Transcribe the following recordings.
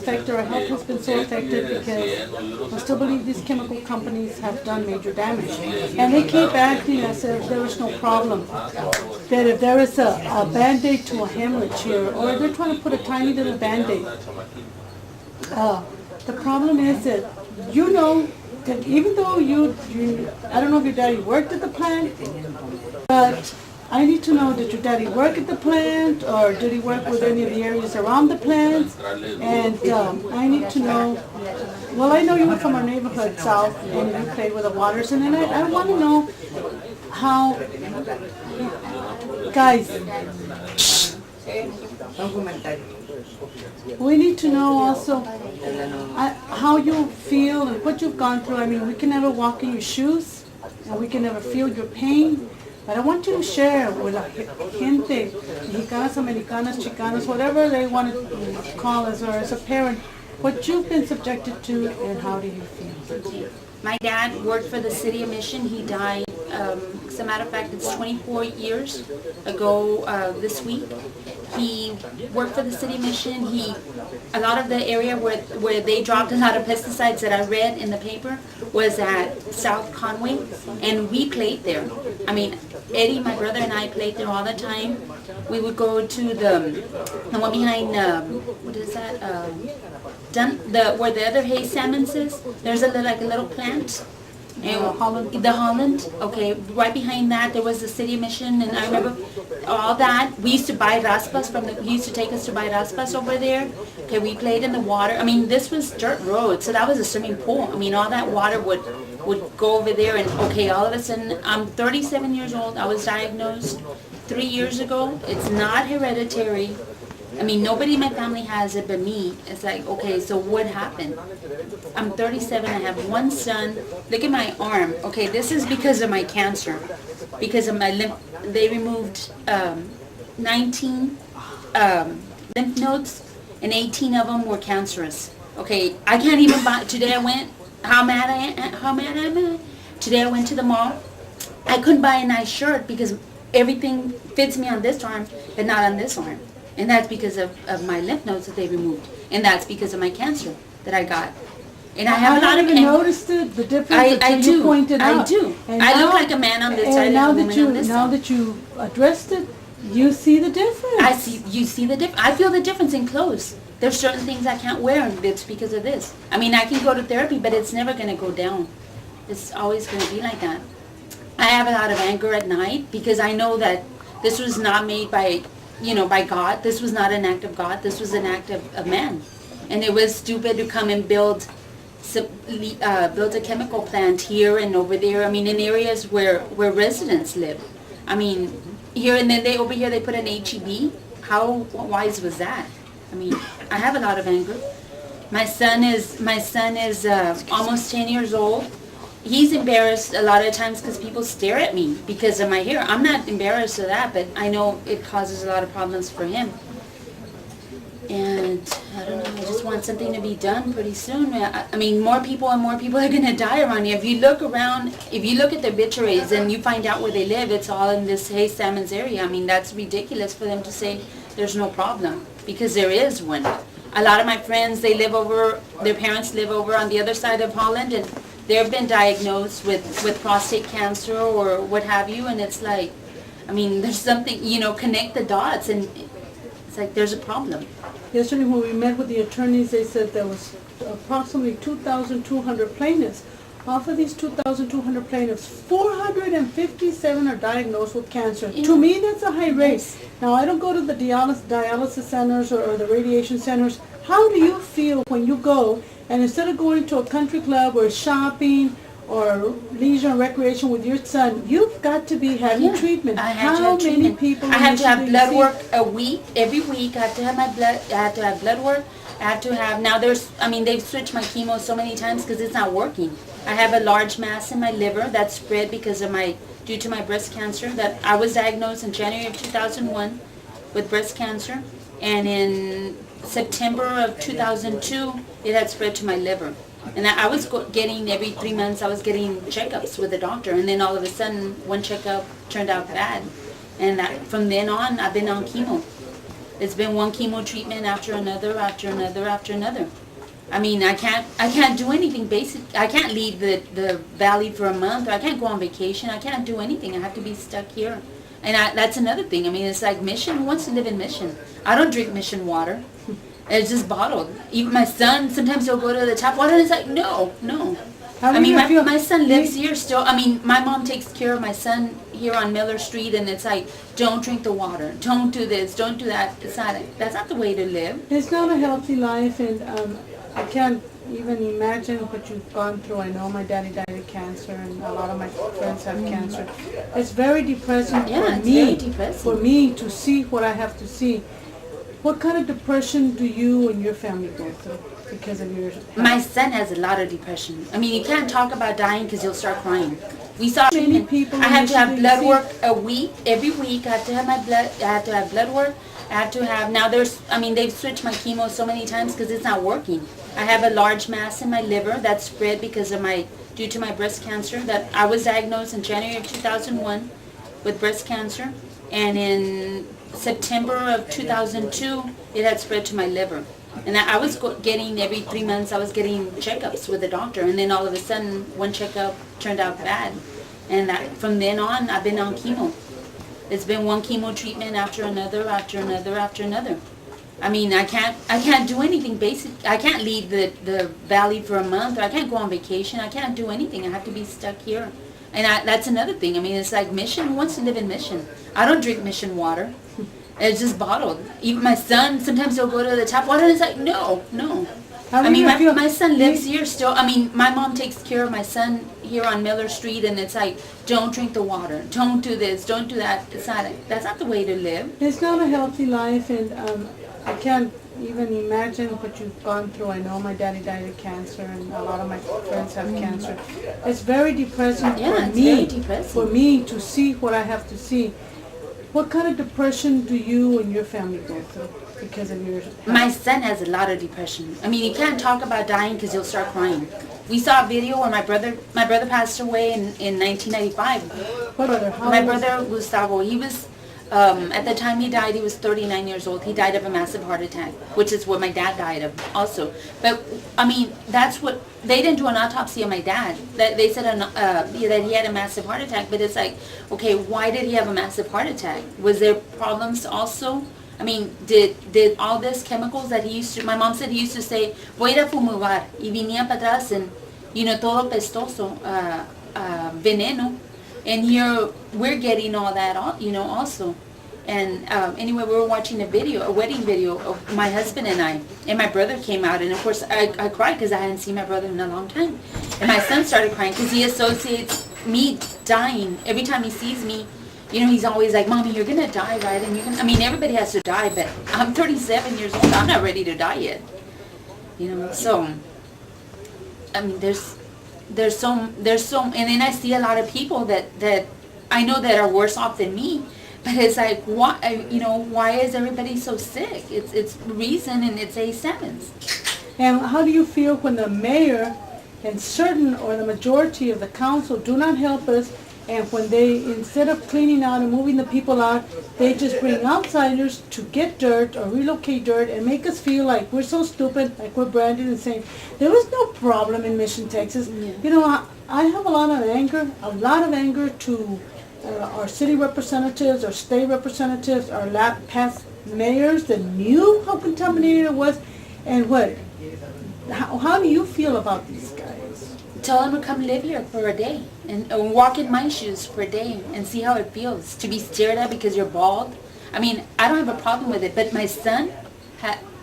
affected, our health has been so affected because I still believe these chemical companies have done major damage. And they keep acting as if there was no problem. That if there is a Band-Aid to a hemorrhage here, or they're trying to put a tiny little Band-Aid. The problem is that you know that even though I don't know if your daddy worked at the plant, but I need to know, did your daddy work at the plant, or did he work with any of the areas around the plant? And I need to know, well, I know you were from our neighborhood south, and you played with the waters, and then I want to know how, guys, we need to know also how you feel and what you've gone through. I mean, we can never walk in your shoes, and we can never feel your pain. But I want you to share with la gente, Mexicanas, Americanas, Chicanas, whatever they want to call us, or as a parent, what you've been subjected to and how do you feel? My dad worked for the city of Mission. He died, as a matter of fact, it's 24 years ago this week. He worked for the city of Mission. A lot of the area where they dropped a lot of pesticides that I read in the paper was at South Conway, and we played there. I mean, Eddie, my brother, and I played there all the time. We would go to the one behind, what is that? Where the other hay salmons is. There's like a little plant. And the Holland, okay, right behind that there was the city of Mission, and I remember all that. We used to buy raspas he used to take us to buy raspas over there. Okay, we played in the water. I mean, this was dirt road, so that was a swimming pool. I mean, all that water would go over there, and okay, all of a sudden, I'm 37 years old. I was diagnosed 3 years ago. It's not hereditary. I mean, nobody in my family has it but me. It's like, okay, so what happened? I'm 37, I have one son. Look at my arm. Okay, this is because of my cancer. Because of my lymph, they removed 19 lymph nodes, and 18 of them were cancerous. Okay, I can't even buy, today I went, how mad am I? Today I went to the mall. I couldn't buy a nice shirt because everything fits me on this arm, but not on this arm. And that's because of my lymph nodes that they removed. And that's because of my cancer that I got. And I have a lot of anger. I haven't noticed the difference until you pointed out. I do. And I look like a man on this side and a woman on this side. Now that you addressed it, you see the difference. You see the difference. I feel the difference in clothes. There's certain things I can't wear, and it's because of this. I mean, I can go to therapy, but it's never going to go down. It's always going to be like that. I have a lot of anger at night because I know that this was not made by God. This was not an act of God. This was an act of man. And it was stupid to come and build a chemical plant here and over there. I mean, in areas where residents live. I mean, here and then over here they put an HEB. How wise was that? I mean, I have a lot of anger. My son is almost 10 years old. He's embarrassed a lot of times because people stare at me because of my hair. I'm not embarrassed of that, but I know it causes a lot of problems for him. And I don't know, I just want something to be done pretty soon. I mean, more people are going to die around here. If you look around, if you look at the obituaries and you find out where they live, it's all in this Hay Salmons area. I mean, that's ridiculous for them to say there's no problem, because there is one. A lot of my friends, their parents live over on the other side of Holland, and they've been diagnosed with prostate cancer or what have you, and it's like, I mean, there's something, connect the dots, and it's like there's a problem. Yesterday when we met with the attorneys, they said there was approximately 2,200 plaintiffs. Off of these 2,200 plaintiffs, 457 are diagnosed with cancer. Yeah. To me, that's a high rate. Yes. Now, I don't go to the dialysis centers or the radiation centers. How do you feel when you go and instead of going to a country club or shopping or leisure and recreation with your son, you've got to be having treatment? How many people? I have to have blood work every week. I have to have my blood. I have to have blood work. I have to have, now they've switched my chemo so many times because it's not working. I have a large mass in my liver that's spread due to my breast cancer. That I was diagnosed in January of 2001 with breast cancer, and in September of 2002 it had spread to my liver. And I was getting every 3 months, I was getting checkups with the doctor, and then all of a sudden one checkup turned out bad, and from then on I've been on chemo. It's been one chemo treatment after another, after another, after another. I mean, I can't do anything basic. I can't leave the valley for a month, or I can't go on vacation. I can't do anything. I have to be stuck here. And that's another thing. I mean, it's like Mission. Who wants to live in Mission? I don't drink Mission water. It's just bottled. Even my son, sometimes he'll go to the tap water and it's like, no. How I do mean, you my son lives here still. I mean, my mom takes care of my son here on Miller Street, and it's like, don't drink the water. Don't do this. Don't do that. That's not the way to live. It's not a healthy life, and I can't even imagine what you've gone through. I know my daddy died of cancer, and a lot of my friends have cancer. It's very depressing for me to see what I have to see. What kind of depression do you and your family go through because of your health? My son has a lot of depression. I mean, you can't talk about dying because you'll start crying. We saw Many people I have to have blood see- work every week. I have to have my blood. I have to have blood work. I have to have, now they've switched my chemo so many times because it's not working. I have a large mass in my liver that's spread due to my breast cancer. That I was diagnosed in January of 2001 with breast cancer, and in September of 2002 it had spread to my liver. And I was getting every 3 months, I was getting checkups with the doctor, and then all of a sudden one checkup turned out bad, and from then on I've been on chemo. It's been one chemo treatment after another, after another, after another. I mean, I can't do anything basic. I can't leave the valley for a month, or I can't go on vacation. I can't do anything. I have to be stuck here. And that's another thing. I mean, it's like Mission. Who wants to live in Mission? I don't drink Mission water. It's just bottled. Even my son, sometimes he'll go to the tap water and it's like, no. How I do mean, you feel? my son lives here still. I mean, my mom takes care of my son here on Miller Street, and it's like, don't drink the water. Don't do this. Don't do that. That's not the way to live. It's not a healthy life, and I can't even imagine what you've gone through. I know my daddy died of cancer, and a lot of my friends have cancer. It's very depressing for me to see what I have to see. What kind of depression do you and your family go through because of your health? My son has a lot of depression. I mean, you can't talk about dying because you'll start crying. We saw a video where my brother passed away in 1995. What brother? My brother Gustavo, he was, at the time he died, he was 39 years old. He died of a massive heart attack, which is what my dad died of also. But, I mean, they didn't do an autopsy on my dad. They said that he had a massive heart attack, but it's like, okay, why did he have a massive heart attack? Was there problems also? I mean, did all this chemicals that he used to, my mom said he used to say, voy a ir a fumar, y venía para atrás, and, todo pestoso, veneno. And here, we're getting all that, also. And anyway, we were watching a wedding video of my husband and I. And my brother came out, and of course, I cried because I hadn't seen my brother in a long time. And my son started crying because he associates me dying. Every time he sees me, he's always like, Mommy, you're going to die, right? And I mean, everybody has to die, but I'm 37 years old. I'm not ready to die yet. So, I mean, there's so, and then I see a lot of people that I know that are worse off than me, but it's like, why is everybody so sick? It's reason, and it's A7s. And how do you feel when the mayor and the majority of the council do not help us, and when they, instead of cleaning out and moving the people out, they just bring outsiders to get dirt or relocate dirt and make us feel like we're so stupid, like we're branded and saying, there was no problem in Mission, Texas. Yeah. I have a lot of anger to our city representatives, our state representatives, our past mayors that knew how contaminated it was. And how do you feel about these guys? Tell them to come live here for a day and walk in my shoes for a day and see how it feels to be stared at because you're bald. I mean, I don't have a problem with it, but my son,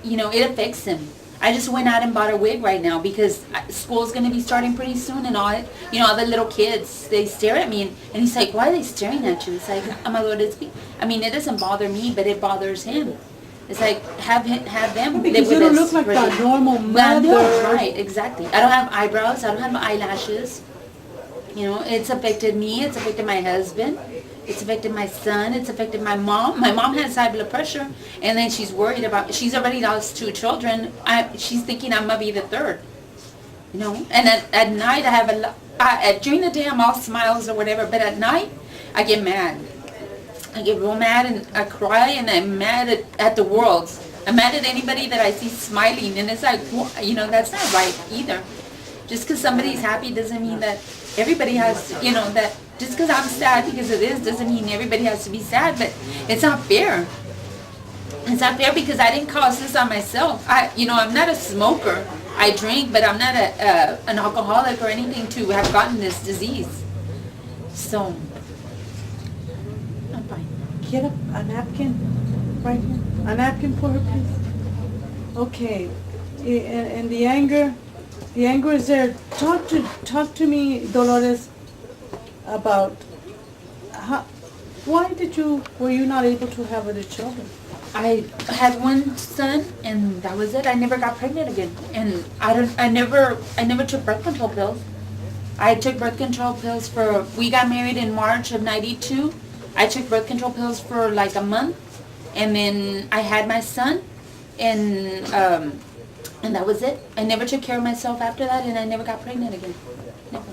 it affects him. I just went out and bought a wig right now because school's going to be starting pretty soon, and all the little kids, they stare at me, and he's like, why are they staring at you? It's like, oh my Lord, it doesn't bother me, but it bothers him. It's like, have them live with us. Because you don't look like a normal mother. Right, exactly. I don't have eyebrows. I don't have eyelashes. It's affected me. It's affected my husband. It's affected my son. It's affected my mom. My mom has high blood pressure, and then she's worried she's already lost 2 children. She's thinking I'm going to be the third. And at night I have during the day I'm all smiles or whatever, but at night I get mad. I get real mad and I cry and I'm mad at the world. I'm mad at anybody that I see smiling, and it's like, you know, that's not right either. Just because somebody's happy doesn't mean that everybody has, you know, that just because I'm sad because of this doesn't mean everybody has to be sad, but it's not fair. It's not fair because I didn't cause this on myself. I'm not a smoker. I drink, but I'm not an alcoholic or anything to have gotten this disease. So, I'm fine. Get a napkin right here. A napkin for her, please. Okay. And the anger is there. Talk to me, Dolores, about why were you not able to have other children? I had one son, and that was it. I never got pregnant again, and I never took birth control pills. I took birth control pills we got married in March of '92. I took birth control pills for like a month, and then I had my son, and that was it. I never took care of myself after that, and I never got pregnant again. Never.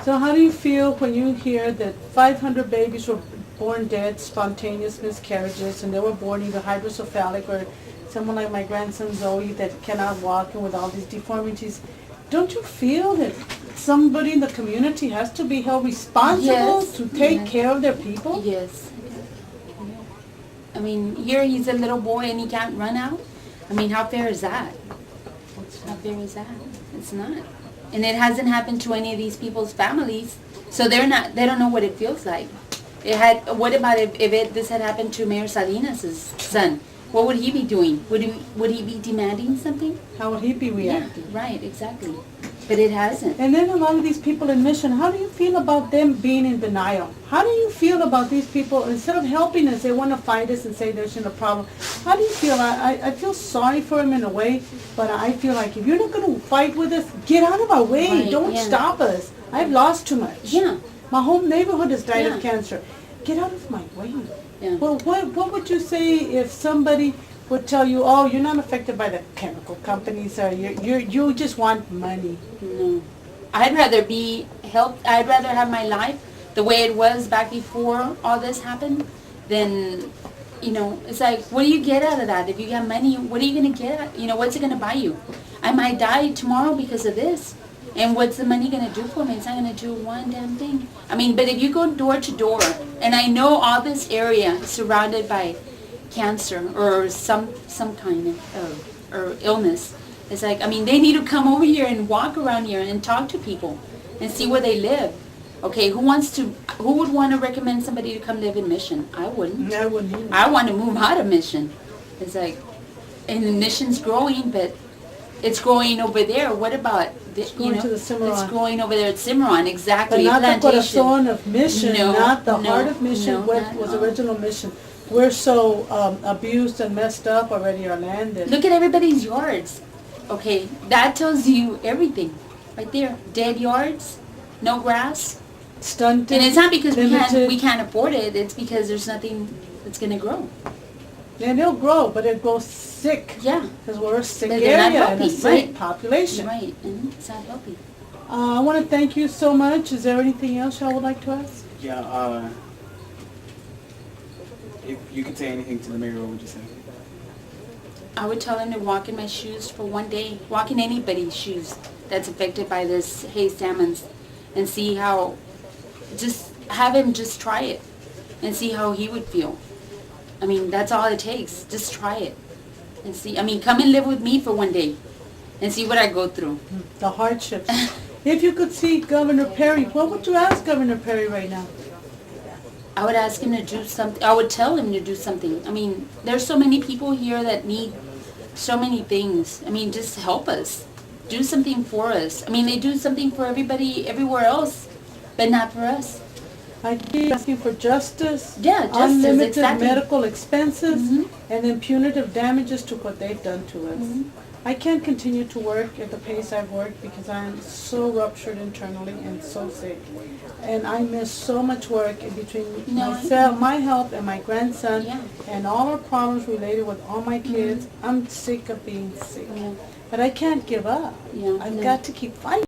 So how do you feel when you hear that 500 babies were born dead, spontaneous miscarriages, and they were born either hydrocephalic or someone like my grandson Zoe that cannot walk and with all these deformities? Don't you feel that somebody in the community has to be held responsible to take care of their people? Yes. I mean, here he's a little boy and he can't run out. I mean, how fair is that? How fair is that? It's not. And it hasn't happened to any of these people's families, so they don't know what it feels like. What about if this had happened to Mayor Salinas' son? What would he be doing? Would he be demanding something? How would he be reacting? Yeah, right, exactly. But it hasn't. And then a lot of these people in Mission, how do you feel about them being in denial? How do you feel about these people, instead of helping us, they want to fight us and say there's no problem? How do you feel? I feel sorry for them in a way, but I feel like if you're not going to fight with us, get out of our way. Right, Don't stop us. I've lost too much. Yeah. My whole neighborhood has died of cancer. Get out of my way. Yeah. Well, what would you say if somebody would tell you, oh, you're not affected by the chemical companies, or you just want money? No. I'd rather be helped. I'd rather have my life the way it was back before all this happened than, it's like, what do you get out of that? If you got money, what are you going to get? What's it going to buy you? I might die tomorrow because of this. And what's the money going to do for me? It's not going to do one damn thing. I mean, but if you go door to door, and I know all this area is surrounded by cancer or some kind of or illness, it's like, they need to come over here and walk around here and talk to people and see where they live. Okay, who would want to recommend somebody to come live in Mission? I wouldn't. I wouldn't either. I want to move out of Mission. It's like, and the Mission's growing, but it's growing over there. What about it's going to the Cimarron. It's growing over there at Cimarron, exactly. But not Plantation. the corazon of Mission, not the heart of Mission, what was original Mission. We're so abused and messed up already, our land. Look at everybody's yards. Okay, that tells you everything, right there. Dead yards, no grass, stunted. And it's not because we can't afford it. It's because there's nothing that's gonna grow. And it'll grow, but it grows sick. Yeah. Because we're a sick area and a sick population. Right, and it's not healthy. I want to thank you so much. Is there anything else y'all would like to ask? Yeah, if you could say anything to the mayor, what would you say? I would tell him to walk in my shoes for one day. Walk in anybody's shoes that's affected by this Hayes salmons and see how, just have him just try it and see how he would feel. That's all it takes. Just try it and see. Come and live with me for one day and see what I go through. The hardships. If you could see Governor Perry, what would you ask Governor Perry right now? I would ask him to do something. I would tell him to do something. There's so many people here that need so many things. Just help us. Do something for us. They do something for everybody everywhere else, but not for us. I keep asking for justice, justice, unlimited exactly. medical expenses, and then punitive damages to what they've done to us. I can't continue to work at the pace I've worked because I'm so ruptured internally and so sick. And I miss so much work in between myself, my health, and my grandson, and all our problems related with all my kids. I'm sick of being sick. But I can't give up. I've got to keep fighting.